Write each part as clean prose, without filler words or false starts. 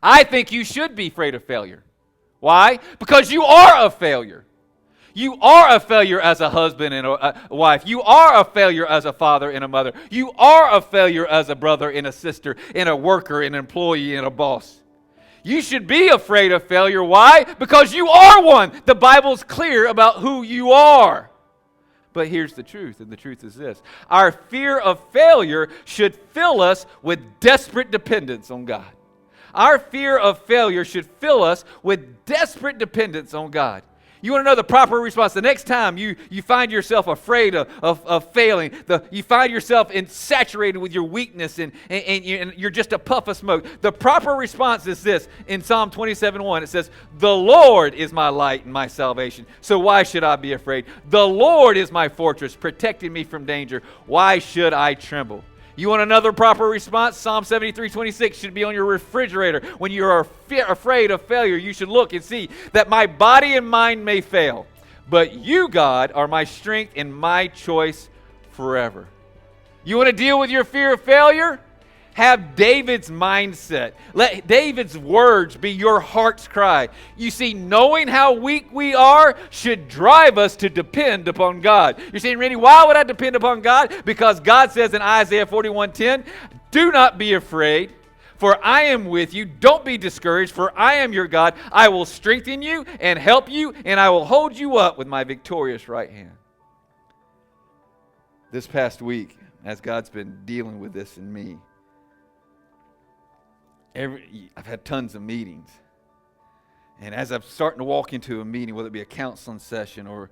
I think you should be afraid of failure. Why? Because you are a failure. You are a failure as a husband and a wife. You are a failure as a father and a mother. You are a failure as a brother and a sister and a worker and an employee and a boss. You should be afraid of failure. Why? Because you are one. The Bible's clear about who you are. But here's the truth, and the truth is this. Our fear of failure should fill us with desperate dependence on God. Our fear of failure should fill us with desperate dependence on God. You want to know the proper response? The next time you find yourself afraid of failing, you find yourself saturated with your weakness and you're just a puff of smoke, the proper response is this. In Psalm 27:1, it says, "The Lord is my light and my salvation, so why should I be afraid? The Lord is my fortress, protecting me from danger. Why should I tremble?" You want another proper response? Psalm 73:26 should be on your refrigerator. When you are afraid of failure, you should look and see that my body and mind may fail, but you, God, are my strength and my choice forever. You want to deal with your fear of failure? Have David's mindset. Let David's words be your heart's cry. You see, knowing how weak we are should drive us to depend upon God. You're saying, Randy, why would I depend upon God? Because God says in Isaiah 41:10, "Do not be afraid, for I am with you. Don't be discouraged, for I am your God. I will strengthen you and help you, and I will hold you up with my victorious right hand." This past week, as God's been dealing with this in me, I've had tons of meetings. And as I'm starting to walk into a meeting, whether it be a counseling session or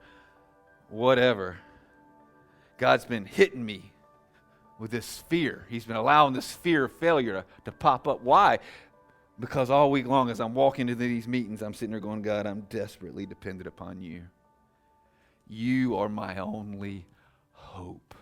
whatever, God's been hitting me with this fear. He's been allowing this fear of failure to pop up. Why? Because all week long as I'm walking into these meetings, I'm sitting there going, God, I'm desperately dependent upon you. You are my only hope.